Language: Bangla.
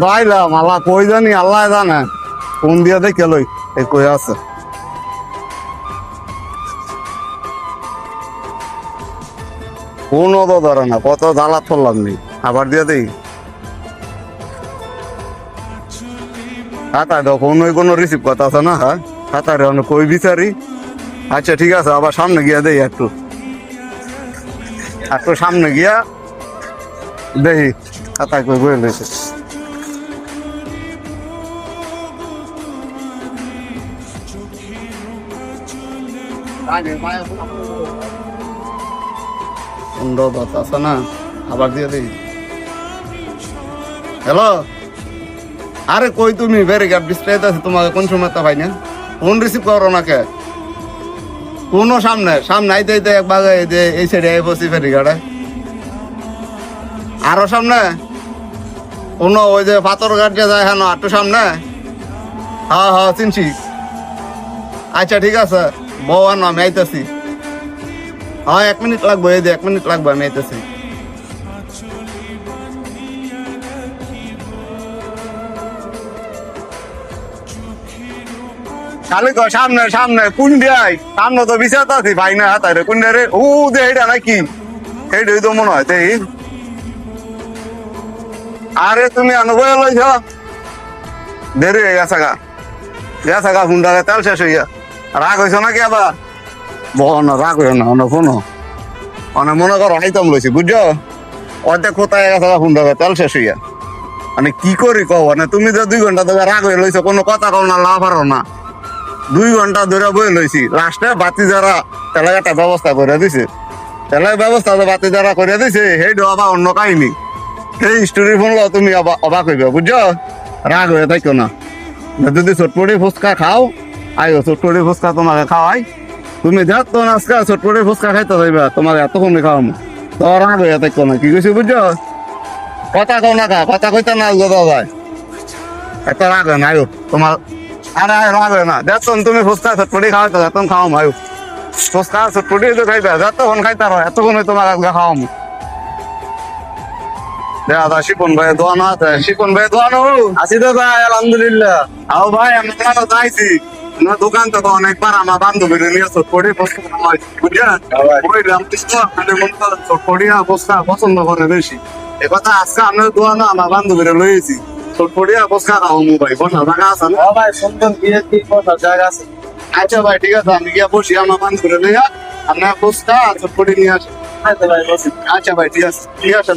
বাইলাম আল্লাহ কই জানি আল্লাহ জানে কোন দিয়া দেখে লই এই কই আছে কোনো তো ধরে না কত জ্বালাত করলাম নি আবার দিয়ে দেই খাতায় তো কোনো রিসিভ কথা আছে না হ্যাঁ খাতায় কই বিচারি আচ্ছা ঠিক আছে আবার সামনে গিয়া দেই একটু একটু সামনে গিয়া দেখি খাতায় কই বই রয়েছে আছে না আবার দিয়ে দিই হ্যালো আরে কই তুমি ব্যারিকেড ডিসপ্লে আছে তোমাকে কোন সময় তা ভাই না ফোন রিসিভ করো না কে কোন সামনে সামনে আইতে আইতে এক বাগে এই সাইডে আই বসি ব্যারিকেডে আরো সামনে কোন ওই যে পাথর ঘাট যে যায় হ্যাঁ একটু সামনে হ্যাঁ হ্যাঁ চিনছি আচ্ছা ঠিক আছে বউ আর আমি আইতেছি হ্যাঁ 1 মিনিট লাগবে এই যে 1 মিনিট লাগবে আমি আইতেছি খালি সামনে সামনে কোন দিয়াই সামনে তো বিচার আছি ভাই না হাতায় রে কোন রে ও দে এটা নাকি এইটাই তো মনে হয় তাই আরে তুমি আনবই লইছ দেরি হয়ে গেছে গা হুন্ডা তেল শেষ হইয়া রাগ হয়েছ নাকি আবার বহন রাগ হইও না ফোন মানে মনে করো আইতাম লইছি বুঝছো অর্ধেক কোথায় গেছে হুন্ডা তেল শেষ হইয়া মানে কি করি কও মানে তুমি তো 2 ঘন্টা ধরে রাগ হয়ে লইছো কোনো কথা কও না লাভ পারো না 2 ঘন্টা ধরে বই লইছি লাস্টে বাতি যারা তেলে একটা ব্যবস্থা করে দিছে তেলের ব্যবস্থা তো বাতি যারা করে দিছে সেইটা আবার অন্য কাহিনী সেই স্টোরি শুনলো তুমি অবাক হইবে বুঝছো রাগ হয়ে থাকো না যদি চটপটি ফুচকা খাও আইও চটপটি ফুচকা তোমাকে খাওয়াই তুমি যাও তো আজকে চটপটি ফুচকা খাইতে যাইবা তোমাকে এতক্ষণে খাওয়াবো তো রাগ হয়ে থাকো না কি কইছি বুঝছো কথা কও না কথা কইতে না দাদা ভাই এত রাগ হয় না আয়ো তোমার আরে রাগ হয় না দেখো তুমি ফুচকা চটপটি খাওয়াইতে যখন খাওয়াম আয়ো ফুচকা চটপটি তো খাইতে যতক্ষণ খাইতে রো এতক্ষণ তোমার আজকে খাওয়াবো দাদা শিপন ভাই দোয়ানো আছে শিপন ভাই দোয়ানো আছি তো ভাই আলহামদুলিল্লাহ আও ভাই আমি তো যাইছি না দোকান তো অনেকবার আমার বান্ধবীর নিয়ে চটপটি ফুচকা বুঝছেন বললাম মানে মন তো চটপটি ফুচকা পছন্দ করে বেশি এ কথা আজকে আমরা দোয়ানো আমার বান্ধবীরা লইছি চটপটি ফুচকা খাও ভাই বসার জায়গা আছে না ভাই সুন্দর বিয়ে কি বসার জায়গা আছে আচ্ছা ভাই ঠিক আছে আমি গিয়া বসি আমার বান্ধবীরা লইয়া আপনার ফুচকা চটপটি নিয়ে আসি আচ্ছা ভাই ঠিক আছে ভাই